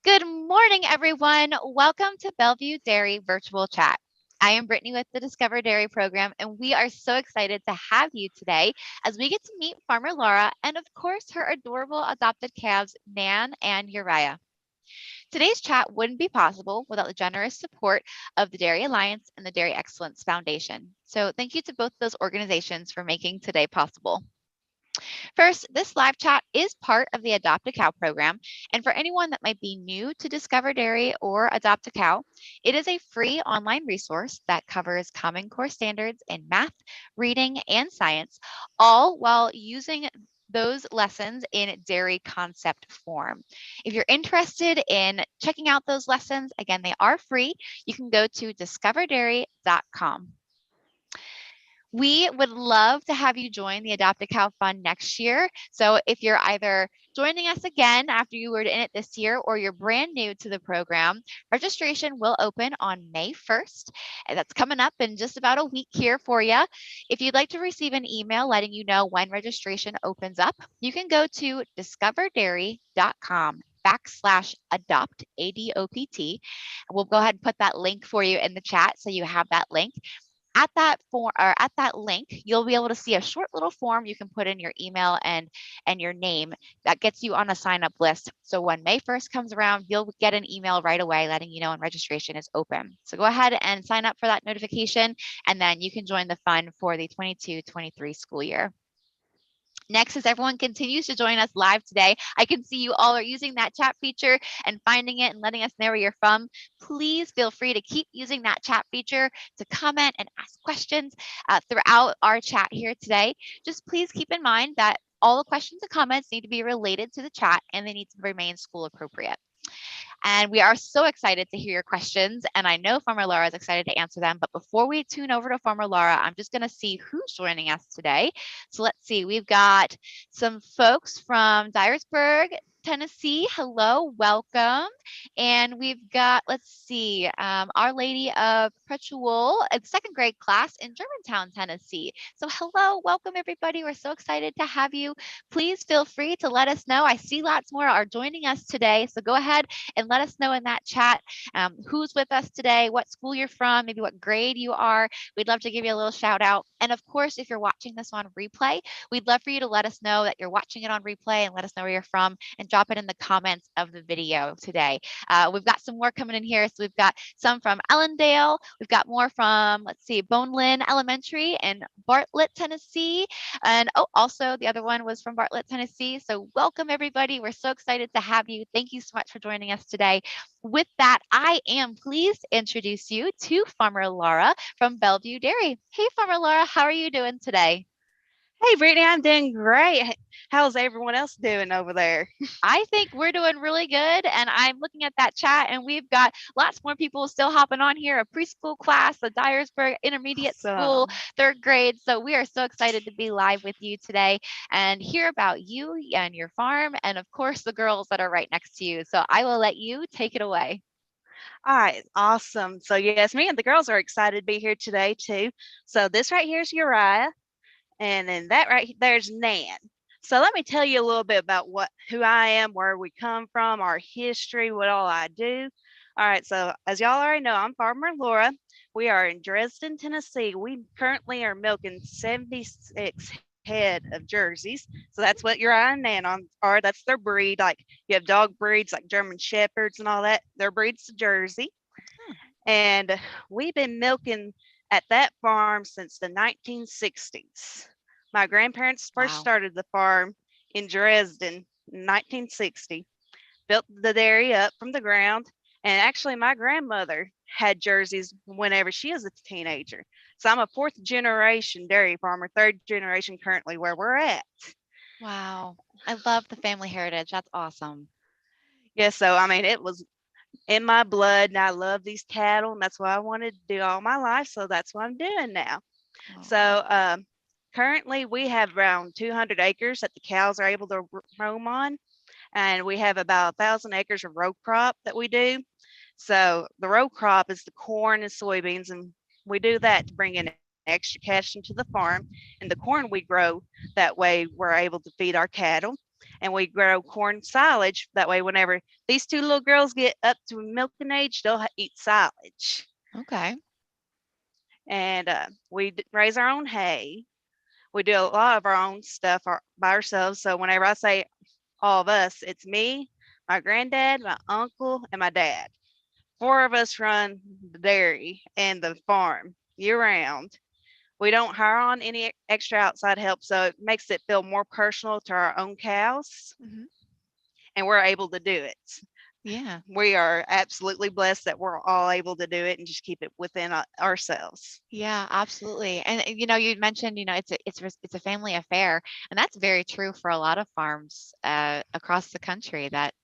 Good morning, everyone. Welcome to Bellview Dairy Virtual Chat. I am Brittany with the Discover Dairy program, and we are so excited to have you today as we get to meet Farmer Laura and, of course, her adorable adopted calves, Nan and Uriah. Today's chat wouldn't be possible without the generous support of the Dairy Alliance and the Dairy Excellence Foundation. So, thank you to both those organizations for making today possible. First, this live chat is part of the Adopt a Cow program. And for anyone that might be new to Discover Dairy or Adopt a Cow, it is a free online resource that covers Common Core standards in math, reading, and science, all while using those lessons in dairy concept form. If you're interested in checking out those lessons, again, they are free. You can go to discoverdairy.com. We would love to have you join the Adopt a Cow Fund next year. So if you're either joining us again after you were in it this year or you're brand new to the program, registration will open on May 1st. And that's coming up in just about a week here for you. If you'd like to receive an email letting you know when registration opens up, you can go to discoverdairy.com/adopt, ADOPT. We'll go ahead and put that link for you in the chat so you have that link. At that form or at that link, you'll be able to see a short little form you can put in your email and your name that gets you on a sign up list. So when May 1st comes around, you'll get an email right away letting you know when registration is open. So go ahead and sign up for that notification, and then you can join the fund for the 22-23 school year. Next, as everyone continues to join us live today, I can see you all are using that chat feature and finding it and letting us know where you're from. Please feel free to keep using that chat feature to comment and ask questions throughout our chat here today. Just please keep in mind that all the questions and comments need to be related to the chat and they need to remain school appropriate. And we are so excited to hear your questions. And I know Farmer Laura is excited to answer them. But before we tune over to Farmer Laura, I'm just going to see who's joining us today. So let's see. We've got some folks from Dyersburg, Tennessee. Hello, welcome. And we've got, let's see, Our Lady of Perpetual, a second grade class in Germantown, Tennessee. So hello, welcome everybody. We're so excited to have you. Please feel free to let us know. I see lots more are joining us today. So go ahead and let us know in that chat who's with us today, what school you're from, maybe what grade you are. We'd love to give you a little shout out. And of course, if you're watching this on replay, we'd love for you to let us know that you're watching it on replay and let us know where you're from and drop it in the comments of the video today. We've got some more coming in here. So we've got some from Ellendale. We've got more from, let's see, Boneland Elementary in Bartlett, Tennessee. And also the other one was from Bartlett, Tennessee. So welcome everybody. We're so excited to have you. Thank you so much for joining us today. With that, I am pleased to introduce you to Farmer Laura from Bellview Dairy. Hey, Farmer Laura, how are you doing today? Hey, Brittany, I'm doing great. How's everyone else doing over there? I think we're doing really good. And I'm looking at that chat, and we've got lots more people still hopping on here, a preschool class, a Dyersburg Intermediate School, Awesome. third grade. So we are so excited to be live with you today and hear about you and your farm, and of course, the girls that are right next to you. So I will let you take it away. All right, awesome. So yes, me and the girls are excited to be here today too. So this right here is Uriah, and then that right there's Nan. So let me tell you a little bit about who I am, where we come from, our history, what all I do. All right, so as y'all already know, I'm Farmer Laura. We are in Dresden, Tennessee. We currently are milking 76 head of jerseys. So that's what Uriah and Nan are. That's their breed. Like you have dog breeds like German Shepherds and all that. Their breed's Jersey. Hmm. And we've been milking at that farm since the 1960s. My grandparents first Wow. started the farm in Dresden in 1960, built the dairy up from the ground. And actually, my grandmother had jerseys whenever she was a teenager. So I'm a fourth generation dairy farmer, third generation currently where we're at. Wow. I love the family heritage. That's awesome. Yeah, so I mean, it was in my blood, and I love these cattle, and that's what I wanted to do all my life. So that's what I'm doing now. Oh, So currently, we have around 200 acres that the cows are able to roam on, and we have about 1,000 acres of row crop that we do. So the row crop is the corn and soybeans, and we do that to bring in extra cash into the farm. And the corn we grow that way, we're able to feed our cattle. and we grow corn silage. That way, whenever these two little girls get up to milking age, they'll eat silage. Okay. And we raise our own hay. We do a lot of our own stuff by ourselves. So whenever I say all of us, it's me, my granddad, my uncle, and my dad. Four of us run the dairy and the farm year round. We don't hire on any extra outside help, so it makes it feel more personal to our own cows, Hmm. and we're able to do it. Yeah. We are absolutely blessed that we're all able to do it and just keep it within ourselves. Yeah, absolutely. And you mentioned, it's a family affair, and that's very true for a lot of farms across the country. That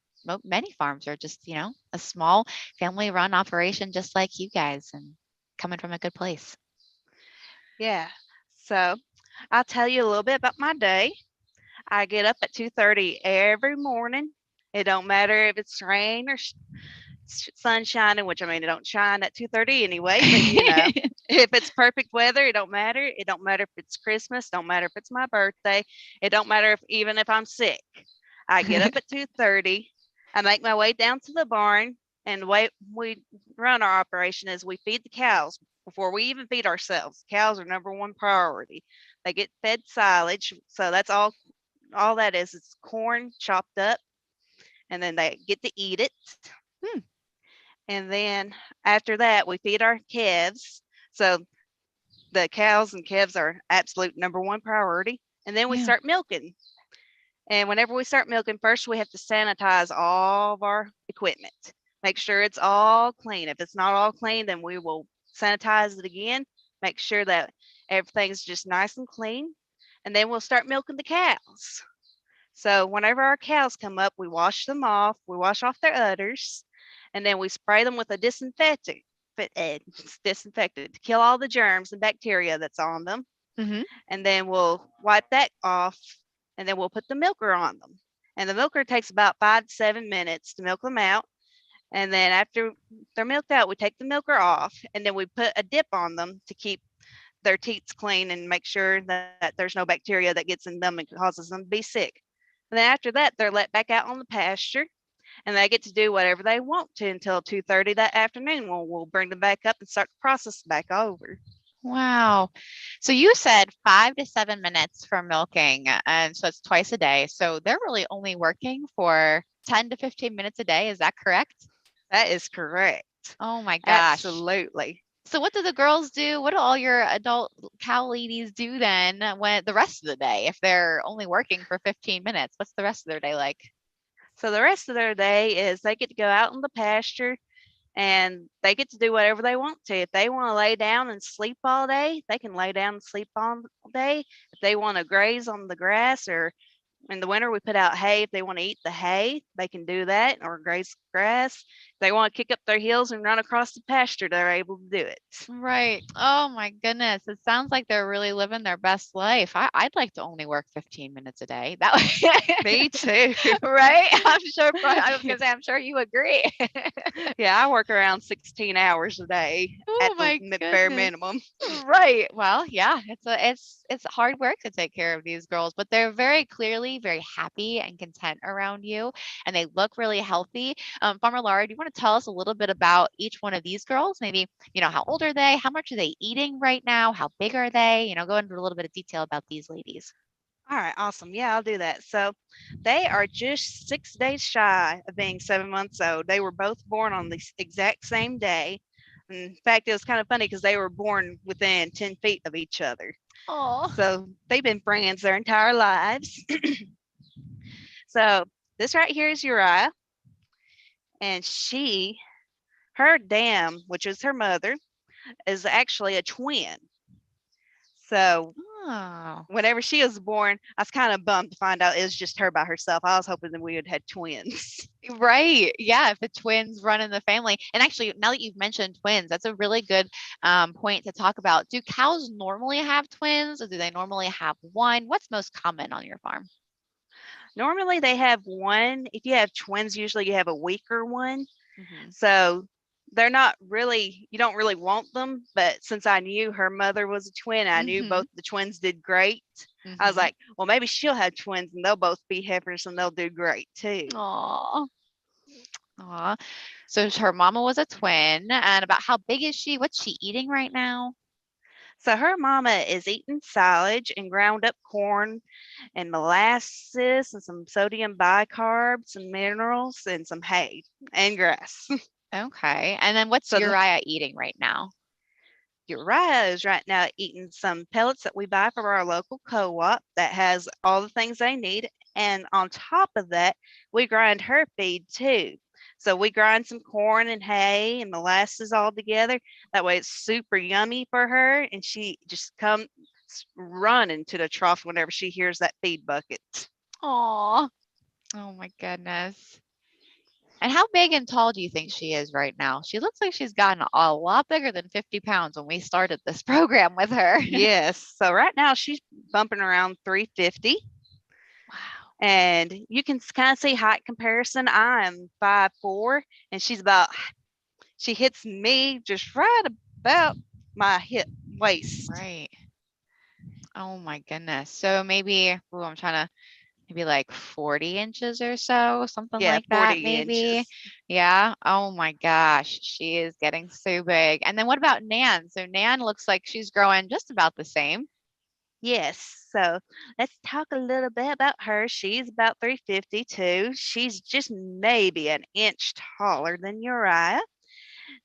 many farms are just, a small family-run operation, just like you guys, and coming from a good place. Yeah. So I'll tell you a little bit about my day. I get up at 2:30 every morning. It don't matter if it's rain or sun shining, which I mean it don't shine at 2:30 anyway, but if it's perfect weather, it don't matter. It don't matter if it's Christmas, don't matter if it's my birthday. It don't matter if even if I'm sick. I get up at 2:30. I make my way down to the barn, and the way we run our operation is we feed the cows before we even feed ourselves. Cows are number one priority. They get fed silage, so that's all that is. It's corn chopped up, and then they get to eat it. Hmm. And then after that, we feed our calves. So the cows and calves are absolute number one priority. And then we Yeah. start milking. And whenever we start milking, first we have to sanitize all of our equipment. Make sure it's all clean. If it's not all clean, then we will sanitize it again. Make sure that everything's just nice and clean. And then we'll start milking the cows. So whenever our cows come up, we wash them off. We wash off their udders, and then we spray them with a disinfectant to kill all the germs and bacteria that's on them. Hmm. And then we'll wipe that off, and then we'll put the milker on them. And the milker takes about 5 to 7 minutes to milk them out. And then after they're milked out, we take the milker off, and then we put a dip on them to keep their teats clean and make sure that there's no bacteria that gets in them and causes them to be sick. And then after that, they're let back out on the pasture, and they get to do whatever they want to until 2:30 that afternoon when we'll bring them back up and start the process back over. Wow. So you said 5 to 7 minutes for milking, and so it's twice a day. So they're really only working for 10 to 15 minutes a day. Is that correct? That is correct. Oh my gosh. Absolutely. So what do the girls do? What do all your adult cow ladies do then when the rest of the day if they're only working for 15 minutes? What's the rest of their day like? So the rest of their day is they get to go out in the pasture and they get to do whatever they want to. If they want to lay down and sleep all day, they can lay down and sleep all day. If they want to graze on the grass, or in the winter we put out hay, if they want to eat the hay, they can do that, or graze grass. If they want to kick up their heels and run across the pasture, they're able to do it. Right. Oh my goodness. It sounds like they're really living their best life. I'd like to only work 15 minutes a day. That Me too. right? I'm sure I was gonna say I'm sure you agree. Yeah, I work around 16 hours a day at Oh the my bare goodness. minimum. Right. Well, yeah, it's hard work to take care of these girls, but they're very clearly very happy and content around you, and they look really healthy. Farmer Laura, do you want to tell us a little bit about each one of these girls? Maybe, how old are they? How much are they eating right now? How big are they? Go into a little bit of detail about these ladies. All right, awesome. Yeah, I'll do that. So they are just 6 days shy of being 7 months old. They were both born on the exact same day. In fact, it was kind of funny because they were born within 10 feet of each other. Oh. So they've been friends their entire lives. So this right here is Uriah, and her dam, which is her mother, is actually a twin. So Oh. whenever she was born, I was kind of bummed to find out it was just her by herself. I was hoping that we would have had twins. Right. Yeah. If the twins run in the family. And actually, now that you've mentioned twins, that's a really good point to talk about. Do cows normally have twins, or do they normally have one? What's most common on your farm? Normally they have one. If you have twins, usually you have a weaker one. Hmm. So they're not really, you don't really want them, but since I knew her mother was a twin, I knew Mm-hmm. both the twins did great. I was Mm-hmm. like, well, maybe she'll have twins and they'll both be heifers and they'll do great too. Aw. Aw. So her mama was a twin. And about how big is she? What's she eating right now? So her mama is eating silage and ground up corn and molasses and some sodium bicarbs and minerals and some hay and grass. Okay. And then what's So the Uriah eating right now? Uriah is right now eating some pellets that we buy from our local co-op that has all the things they need. And on top of that, we grind her feed too. So we grind some corn and hay and molasses all together. That way it's super yummy for her. And she just comes running to the trough whenever she hears that feed bucket. Aw. Oh my goodness. And how big and tall do you think she is right now? She looks like she's gotten a lot bigger than 50 pounds when we started this program with her. Yes. So right now she's bumping around 350. Wow. And you can kind of see height comparison. I'm 5'4", and she hits me just right about my hip waist. Right. Oh my goodness. So maybe, I'm trying to, maybe like 40 inches or so, something Yeah, like that, 40 maybe. inches. Yeah. Oh my gosh. She is getting so big. And then what about Nan? So Nan looks like she's growing just about the same. Yes. So let's talk a little bit about her. She's about 352. She's just maybe an inch taller than Uriah.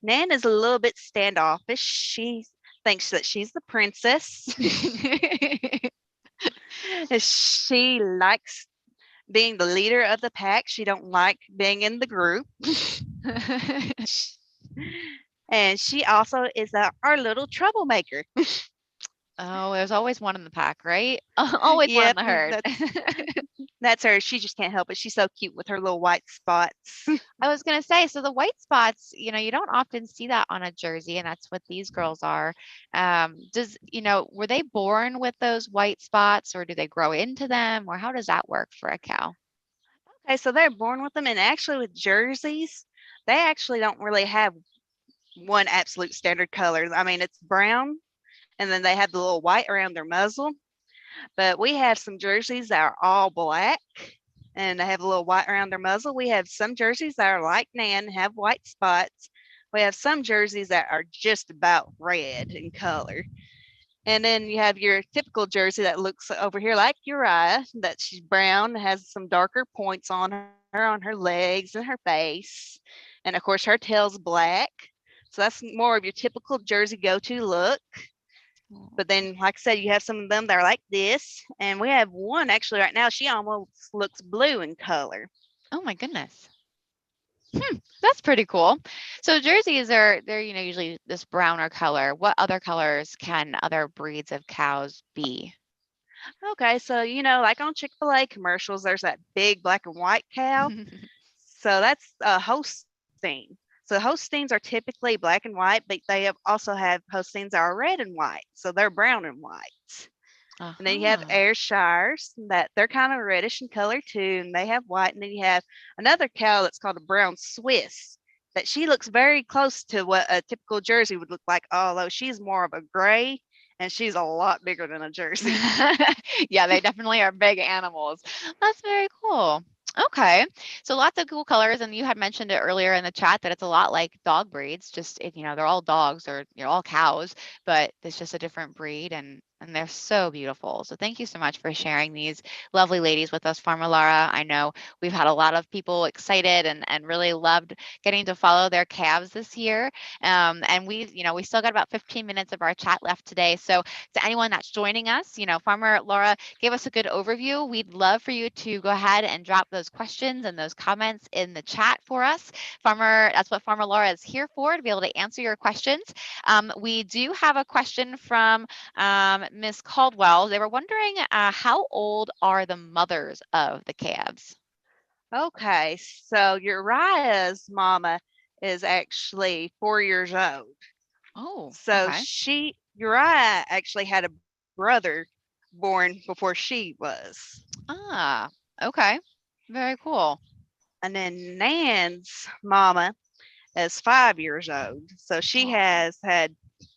Nan is a little bit standoffish. She thinks that she's the princess. She likes being the leader of the pack. She don't like being in the group. And she also is our little troublemaker. Oh, there's always one in the pack, right? Always one in Yep, the herd. that's her. She just can't help it. She's so cute with her little white spots. I was gonna say, so the white spots, you don't often see that on a jersey, and that's what these girls are. Were they born with those white spots, or do they grow into them, or how does that work for a cow? Okay, so they're born with them, and actually with jerseys, they actually don't really have one absolute standard color. I mean, it's brown, and then they have the little white around their muzzle. But we have some jerseys that are all black and they have a little white around their muzzle. We have some jerseys that are like Nan, have white spots. We have some jerseys that are just about red in color. And then you have your typical jersey that looks over here like Uriah, that she's brown, has some darker points on her legs and her face. And of course, her tail's black. So that's more of your typical jersey go to look. But then, like I said, you have some of them that are like this. And we have one actually right now, she almost looks blue in color. Oh my goodness. That's pretty cool. So jerseys they're usually this browner color. What other colors can other breeds of cows be? Okay, so like on Chick-fil-A commercials, there's that big black and white cow. So that's a Holstein. So Holsteins are typically black and white, but also have Holsteins that are red and white. So they're brown and white. And then you have Uh-huh. Ayrshires that they're kind of reddish in color too, and they have white. And then you have another cow that's called a brown Swiss that she looks very close to what a typical Jersey would look like, although she's more of a gray and she's a lot bigger than a Jersey. Yeah, they definitely are big animals. That's very cool. Okay. So lots of cool colors. And you had mentioned it earlier in the chat that it's a lot like dog breeds. Just, they're all dogs or, all cows, but it's just a different breed and they're so beautiful. So thank you so much for sharing these lovely ladies with us, Farmer Lara. I know we've had a lot of people excited and really loved getting to follow their calves this year. And we still got about 15 minutes of our chat left today. So to anyone that's joining us, Farmer Laura gave us a good overview. We'd love for you to go ahead and drop those questions and those comments in the chat for us. That's what Farmer Laura is here for, to be able to answer your questions. We do have a question from Miss Caldwell. They were wondering how old are the mothers of the calves? Okay, so Uriah's mama is actually 4 years old. Oh, So okay. Uriah actually had a brother born before she was. Ah, okay. Very cool. And then Nan's mama as 5 years old. So she Oh, has had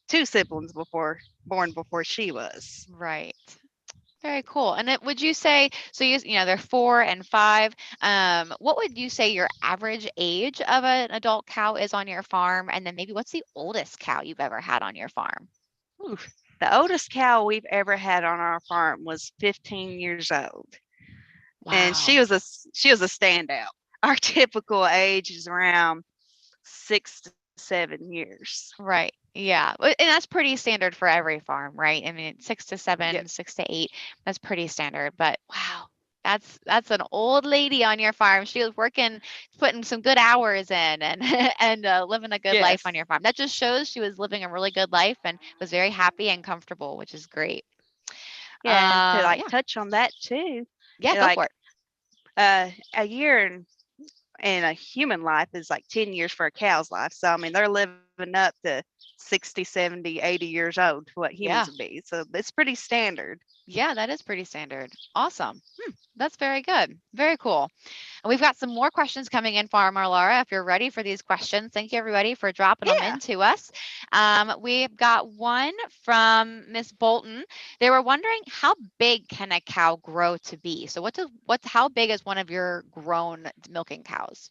two siblings born before she was. right. Very cool. And it, would you say, so they're 4 and 5. What would you say your average age of an adult cow is on your farm? And then maybe what's the oldest cow you've ever had on your farm? Oof. The oldest cow we've ever had on our farm was 15 years old, and Wow. she was a standout. Our typical age is around 6 to 7 years. Right. Yeah. And that's pretty standard for every farm, right? I mean, 6 to 7, Yep. 6 to 8, that's pretty standard. But wow, that's an old lady on your farm. She was working, putting some good hours in and and living a good life on Yes. your farm. That just shows she was living a really good life and was very happy and comfortable, which is great. Yeah, and to like Yeah. touch on that too, Yeah, go for like it. a year in a human life is like 10 years for a cow's life. So I mean, they're living up to 60, 70, 80 years old, what humans Yeah. would be. So it's pretty standard. Yeah, that is pretty standard. Awesome. That's very good. Very cool. And we've got some more questions coming in, Farmer Laura, if you're ready for these questions. Thank you, everybody, for dropping them Yeah. into us. We've got one from Miss Bolton. They were wondering, how big can a cow grow to be? So how big is one of your grown milking cows?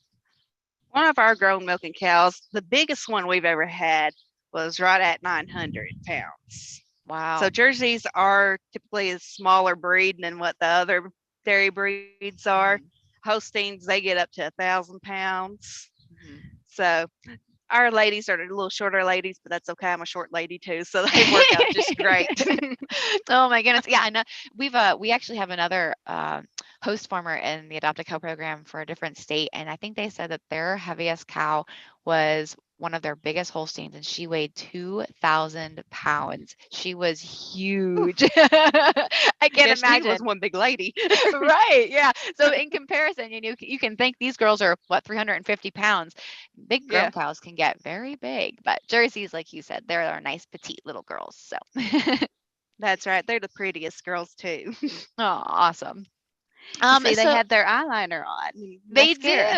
One of our grown milking cows, the biggest one we've ever had, was right at 900 pounds. So Wow. Jerseys are typically a smaller breed than what the other dairy breeds are. Mhm, Holsteins, they get up to 1,000 pounds. mhm. So our ladies are a little shorter ladies, but that's okay. I'm a short lady too, so they work out just great. Oh my goodness. Yeah, I know. We actually have another host farmer in the adopted cow program for a different state, and I think they said that their heaviest cow was one of their biggest Holsteins, and she weighed 2,000 pounds. She was huge. I can't Yeah, she was imagine. one big lady. Right. Yeah. So in comparison, you can think these girls are what, 350 pounds. Big Yeah, grown cows can get very big, but Jerseys, like you said, they're nice petite little girls. So, that's right. They're the prettiest girls too. oh, awesome. You see, they So have their eyeliner on, they mascara.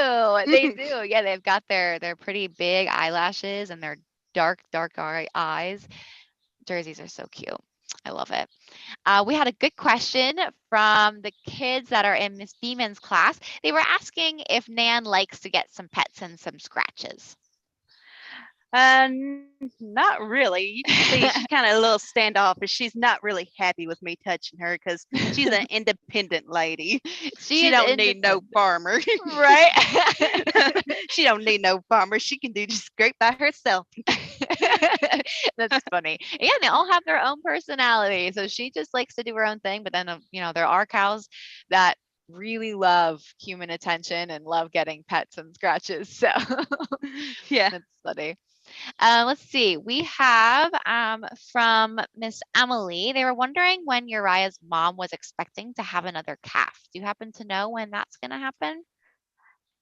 do, they do. Yeah, they've got their pretty big eyelashes and their dark eyes. Jerseys are so cute. I love it. We had a good question from the kids that are in Miss Beeman's class. They were asking if Nan likes to get some pets and some scratches. Not really. You can see she's kind of a little standoffish. She's not really happy with me touching her because she's an independent lady. She She is don't need no independent, farmer. right? She don't need no farmer. She can do just great by herself. That's funny. Yeah, they all have their own personality. So she just likes to do her own thing. But then, there are cows that really love human attention and love getting pets and scratches. So Yeah. that's funny. Let's see. We have from Miss Emily. They were wondering when Uriah's mom was expecting to have another calf. Do you happen to know when that's going to happen?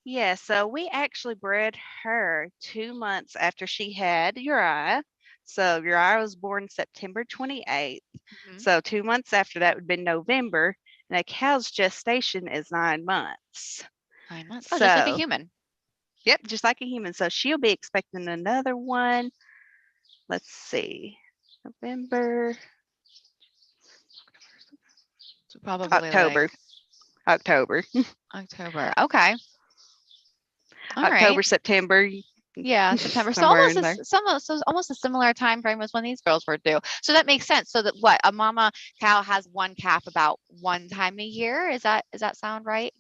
Yeah, so we actually bred her 2 months after she had Uriah. So Uriah was born September 28th. Mhm. So 2 months after that would be November, and a cow's gestation is 9 months. 9 months. Oh, just like a So, human. yep, just like a human. So she'll be expecting another one. Let's see, November, So probably like October, October, October. Okay. All right. October, September, Yeah, September. So somewhere in there. almost a similar time frame as when these girls were due. So that makes sense. So that what, a mama cow has one calf about one time a year. Does that sound right?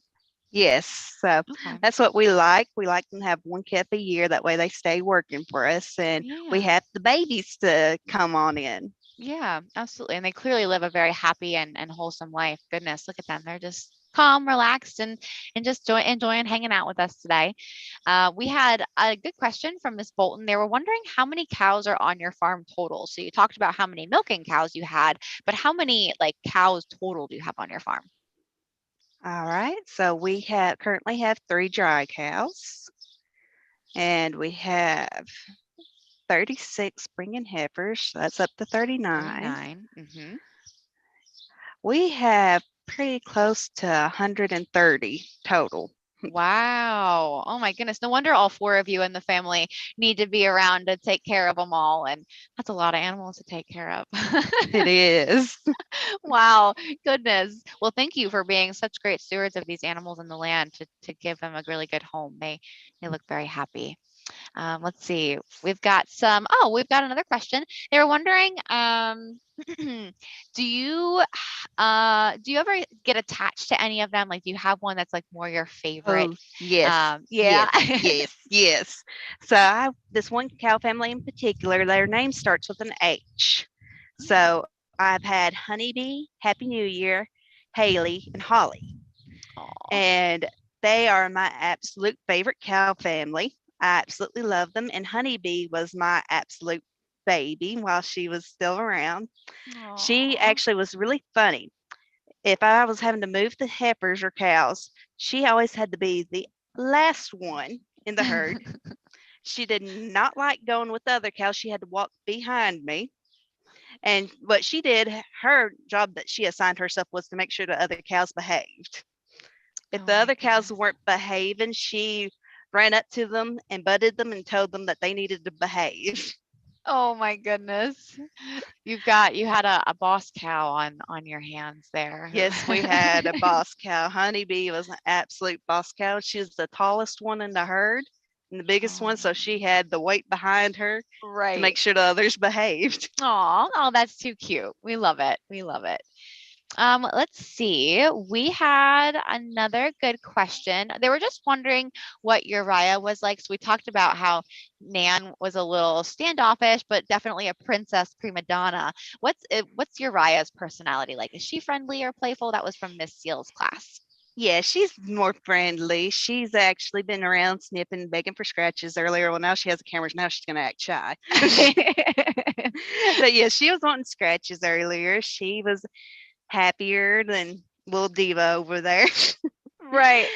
Yes, so Okay. that's what we like. We like them to have one calf a year. That way they stay working for us, and we Yeah. have the babies to come on in. Yeah, absolutely. And they clearly live a very happy and wholesome life. Goodness, look at them. They're just calm, relaxed, and just enjoying hanging out with us today. We had a good question from Miss Bolton. They were wondering how many cows are on your farm total. So you talked about how many milking cows you had, but how many like cows total do you have on your farm? All right, so we have currently have 3 dry cows, and we have 36 springing heifers. So that's up to 39. 39. Mm-hmm. We have pretty close to 130 total. Wow. Oh my goodness. No wonder all four of you in the family need to be around to take care of them all. And that's a lot of animals to take care of. It is. Wow. Goodness. Well, thank you for being such great stewards of these animals in the land to give them a really good home. They look very happy. Let's see. We've got another question. They were wondering, do you ever get attached to any of them? Like, do you have one that's like more your favorite? Oh, yes, Yeah. yes, yes, yes. So this one cow family in particular, their name starts with an H. So I've had Honeybee, Happy New Year, Haley, and Holly. Aw. And they are my absolute favorite cow family. I absolutely love them. And Honeybee was my absolute baby while she was still around. She Aw. actually was really funny. If I was having to move the heifers or cows, she always had to be the last one in the herd. She did not like going with the other cows. She had to walk behind me. And what she did, her job that she assigned herself was to make sure the other cows behaved. If Oh the my other cows goodness. weren't behaving, she ran up to them and butted them and told them that they needed to behave. Oh my goodness. You had a boss cow on your hands there. Yes, we had a boss cow. Honeybee was an absolute boss cow. She was the tallest one in the herd and the biggest one, so she Oh, had the weight behind her to right. make sure the others behaved. Aw, oh, that's too cute. We love it. We love it. Let's see. We had another good question. They were just wondering what Uriah was like. So we talked about how Nan was a little standoffish, but definitely a princess prima donna. What's Uriah's personality like? Is she friendly or playful? That was from Miss Seal's class. Yeah, she's more friendly. She's actually been around snipping, begging for scratches earlier. Well, now she has a camera. Now she's going to act shy. But yeah, she was wanting scratches earlier. She was happier than little Diva over there. Right.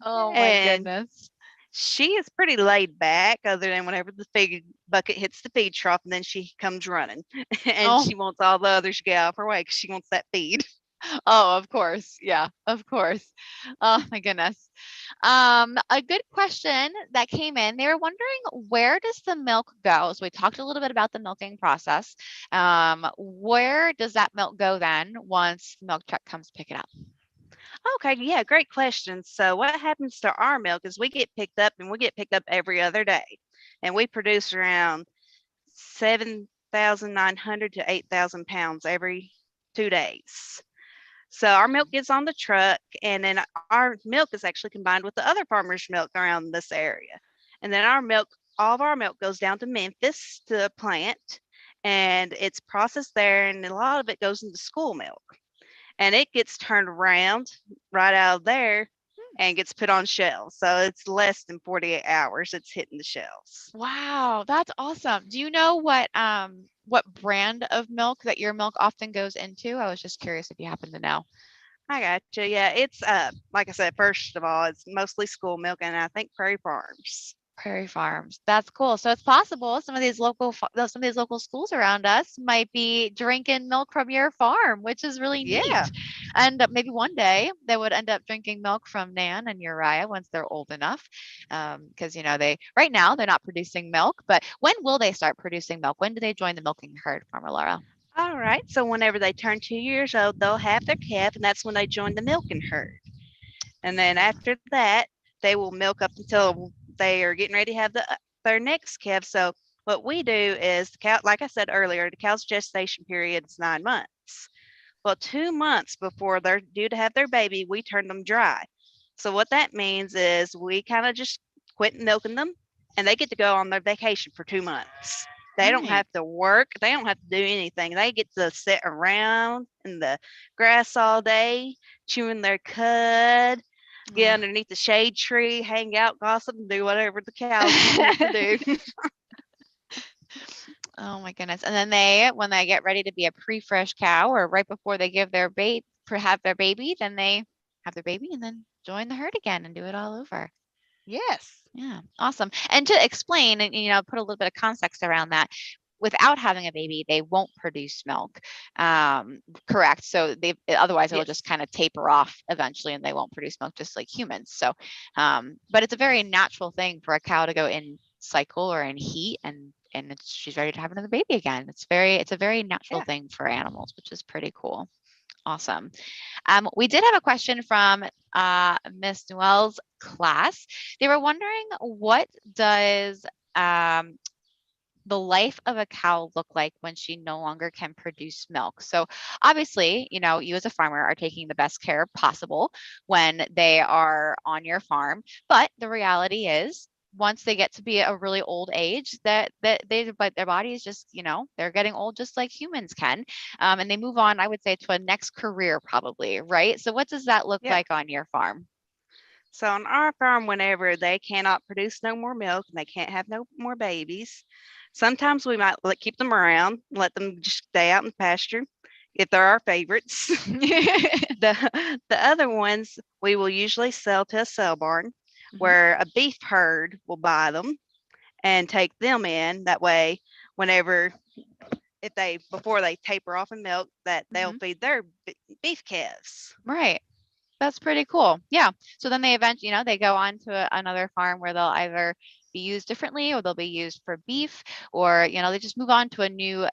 Oh my And goodness. she is pretty laid back, other than whenever the feed bucket hits the feed trough, and then she comes running. And Oh, she wants all the others to get out of her way because she wants that feed. oh, of course. Yeah, of course. Oh my goodness. A good question that came in. They were wondering, where does the milk go? So we talked a little bit about the milking process. Where does that milk go then once the milk truck comes to pick it up? Okay, yeah, great question. So, what happens to our milk is we get picked up and we get picked up every other day. And we produce around 7,900 to 8,000 pounds every 2 days. So our milk gets on the truck, and then our milk is actually combined with the other farmers' milk around this area. And then all of our milk goes down to Memphis to a plant, and it's processed there, and a lot of it goes into school milk. And it gets turned around right out of there and gets put on shelves. So it's less than 48 hours it's hitting the shelves. Wow, that's awesome. Do you know what brand of milk that your milk often goes into? I was just curious if you happen to know. I got you. Yeah, it's like I said, first of all, it's mostly school milk, and I think Prairie Farms. Prairie Farms. That's cool. So it's possible some of these local schools around us might be drinking milk from your farm, which is really Yeah. neat. And maybe one day they would end up drinking milk from Nan and Uriah once they're old enough. Because they right now they're not producing milk, but when will they start producing milk? When do they join the milking herd, Farmer Laura? All right. So whenever they turn 2 years old, they'll have their calf, and that's when they join the milking herd. And then after that, they will milk up until they are getting ready to have their next calf. So what we do is the cow, like I said earlier, the cow's gestation period is 9 months. Well, 2 months before they're due to have their baby, we turn them dry. So what that means is we kind of just quit milking them, and they get to go on their vacation for 2 months. They don't Nice. have to work. They don't have to do anything. They get to sit around in the grass all day, chewing their cud, get Oh, underneath the shade tree, hang out, gossip, and do whatever the cows want to do. oh my goodness. And then when they get ready to be a pre-fresh cow or right before they have their baby, then they have their baby and then join the herd again and do it all over. Yes. Yeah, awesome. And to explain and put a little bit of context around that, without having a baby, they won't produce milk. Correct. So otherwise it'll just Yes. kind of taper off eventually and they won't produce milk just like humans. So, but it's a very natural thing for a cow to go in cycle or in heat and she's ready to have another baby again. It's a very natural Yeah. thing for animals, which is pretty cool. Awesome. We did have a question from Miss Noel's class. They were wondering, what does the life of a cow look like when she no longer can produce milk? So obviously, you as a farmer are taking the best care possible when they are on your farm. But the reality is, once they get to be a really old age, but their body is just, they're getting old just like humans can. And they move on, I would say, to a next career probably, right? So what does that look Yeah. like on your farm? So on our farm, whenever they cannot produce no more milk and they can't have no more babies, sometimes we might keep them around, let them just stay out in pasture if they're our favorites. The other ones we will usually sell to a sale barn Mhm. where a beef herd will buy them and take them in. That way, whenever if they before they taper off in milk, that they'll Mhm. feed their beef calves. Right. That's pretty cool. Yeah. So then they eventually, they go on to another farm where they'll either be used differently or they'll be used for beef, or, they just move on to a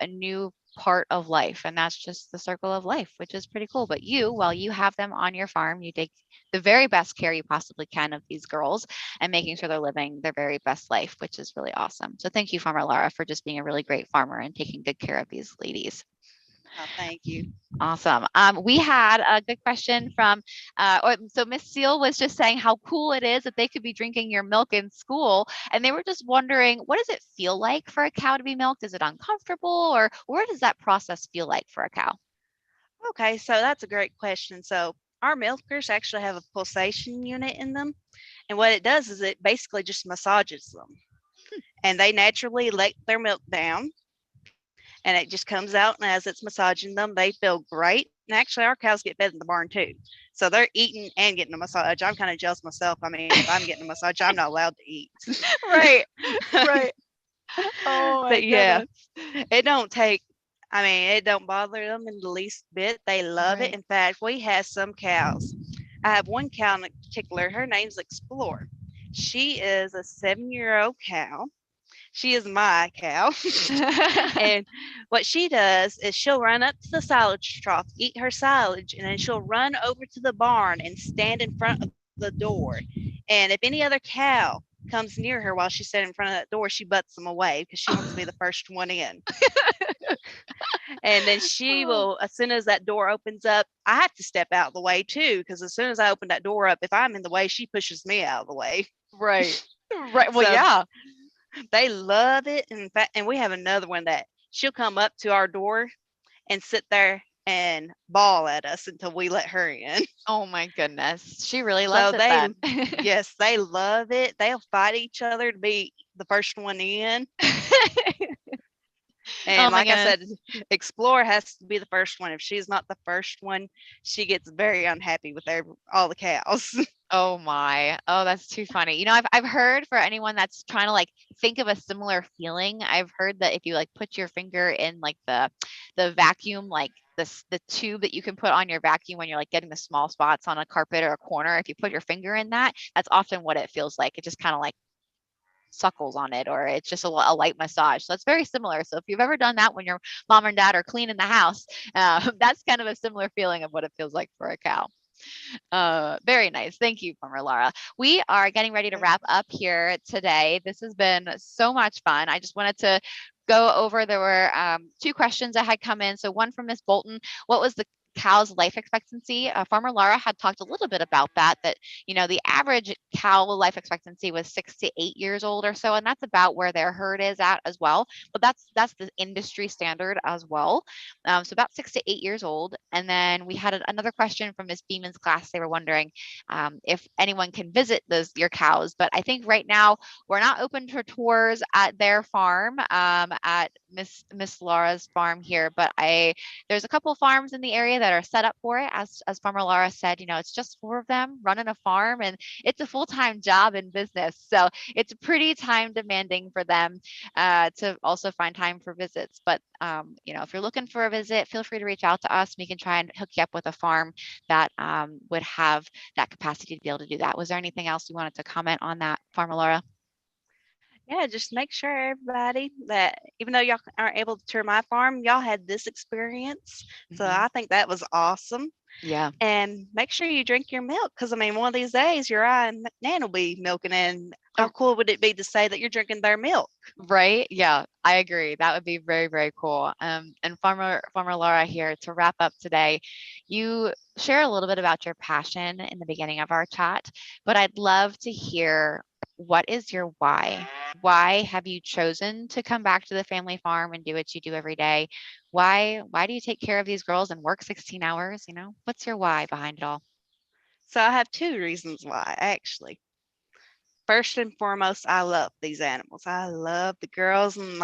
new part of life. And that's just the circle of life, which is pretty cool. But while you have them on your farm, you take the very best care you possibly can of these girls and making sure they're living their very best life, which is really awesome. So thank you, Farmer Lara, for just being a really great farmer and taking good care of these ladies. Oh, thank you. Awesome. We had a good question from, so Miss Seal was just saying how cool it is that they could be drinking your milk in school. And they were just wondering, what does it feel like for a cow to be milked? Is it uncomfortable, or what does that process feel like for a cow? Okay, so that's a great question. So our milkers actually have a pulsation unit in them, and what it does is it basically just massages them, and they naturally let their milk down, and it just comes out, and as it's massaging them, they feel great. And actually, our cows get fed in the barn too, so they're eating and getting a massage. I'm kind of jealous myself. I mean, if I'm getting a massage, I'm not allowed to eat. Right, right. Oh But my yeah, goodness. it don't take. I mean, it don't bother them in the least bit. They love it. Right. In fact, we have some cows. I have one cow in particular. Her name's Explore. She is a 7-year-old cow. She is my cow. And what she does is she'll run up to the silage trough, eat her silage, and then she'll run over to the barn and stand in front of the door. And if any other cow comes near her while she's standing in front of that door, she butts them away because she wants to be the first one in. And then she Oh, will, as soon as that door opens up, I have to step out of the way too, because as soon as I open that door up, if I'm in the way, she pushes me out of the way. right. Right. Well, So yeah. they love it. In fact, and we have another one that she'll come up to our door and sit there and bawl at us until we let her in. Oh my goodness. She really loves So it they, then. yes, they love it. They'll fight each other to be the first one in. Oh And my like I goodness. said, Explorer has to be the first one. If she's not the first one, she gets very unhappy with all the cows. Oh my. Oh, that's too funny. I've heard, for anyone that's trying to like think of a similar feeling, I've heard that if you like put your finger in like the vacuum, like the tube that you can put on your vacuum when you're like getting the small spots on a carpet or a corner, if you put your finger in that, that's often what it feels like. It just kind of like suckles on it, or it's just a light massage. So it's very similar. So if you've ever done that when your mom and dad are cleaning the house, that's kind of a similar feeling of what it feels like for a cow. Very nice. Thank you, Farmer Laura. We are getting ready to wrap up here today. This has been so much fun. I just wanted to go over, there were two questions that had come in. So one from Miss Bolton: what was the cow's life expectancy? Farmer Laura had talked a little bit about that the average cow life expectancy was 6 to 8 years old or so, and that's about where their herd is at as well. But that's the industry standard as well. So about 6 to 8 years old. And then we had another question from Miss Beeman's class. They were wondering if anyone can visit your cows. But I think right now we're not open for tours at their farm, at Miss Laura's farm here, but there's a couple farms in the area that are set up for it. As Farmer Laura said, it's just 4 of them running a farm, and it's a full-time job in business. So it's pretty time demanding for them to also find time for visits. But if you're looking for a visit, feel free to reach out to us. We can try and hook you up with a farm that would have that capacity to be able to do that. Was there anything else you wanted to comment on that, Farmer Laura? Yeah, just make sure everybody that even though y'all aren't able to tour my farm, y'all had this experience. So Mhm. I think that was awesome. Yeah. And make sure you drink your milk because I mean, one of these days, Uriah and Nan will be milking. And how Oh, cool would it be to say that you're drinking their milk? right. Yeah, I agree. That would be very, very cool. And Farmer Laura here to wrap up today. You share a little bit about your passion in the beginning of our chat, but I'd love to hear, what is your why? Why have you chosen to come back to the family farm and do what you do every day? Why do you take care of these girls and work 16 hours? What's your why behind it all? So I have two reasons why, actually. First and foremost, I love these animals. I love the girls, and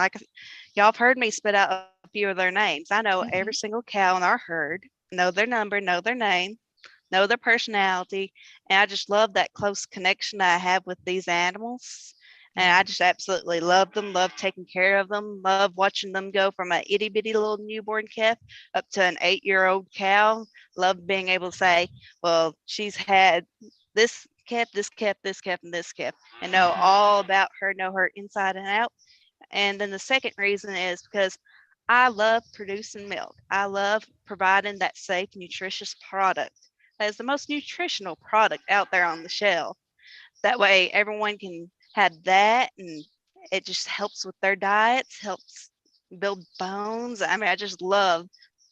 y'all have heard me spit out a few of their names. I know every Mhm. single cow in our herd, know their number, know their name, know their personality, and I just love that close connection I have with these animals. And Yeah. I just absolutely love them, love taking care of them, love watching them go from a itty bitty little newborn calf up to an 8-year-old cow. Love being able to say, well, she's had this calf, this calf, this calf, and this calf, and know Mhm. all about her, know her inside and out. And then the second reason is because I love producing milk. I love providing that safe, nutritious product that is the most nutritional product out there on the shelf. That way, everyone can have that, and it just helps with their diets, helps build bones. I mean, I just love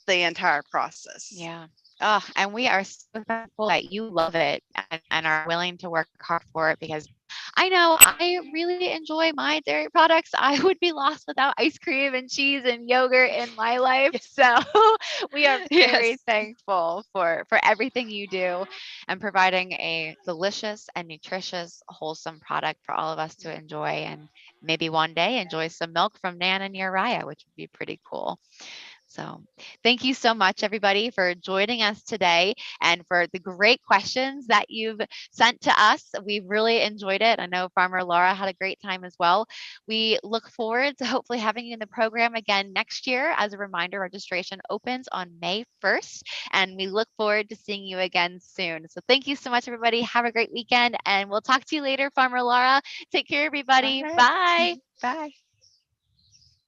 the entire process. Yeah. Oh, and we are so thankful that you love it and are willing to work hard for it, because I know I really enjoy my dairy products. I would be lost without ice cream and cheese and yogurt in my life. So we are very Yes. thankful for everything you do and providing a delicious and nutritious, wholesome product for all of us to enjoy, and maybe one day enjoy some milk from Nan and Uriah, which would be pretty cool. So, thank you so much, everybody, for joining us today and for the great questions that you've sent to us. We've really enjoyed it. I know Farmer Laura had a great time as well. We look forward to hopefully having you in the program again next year. As a reminder, registration opens on May 1st, and we look forward to seeing you again soon. So, thank you so much, everybody. Have a great weekend, and we'll talk to you later, Farmer Laura. Take care, All everybody. right. Bye. Bye.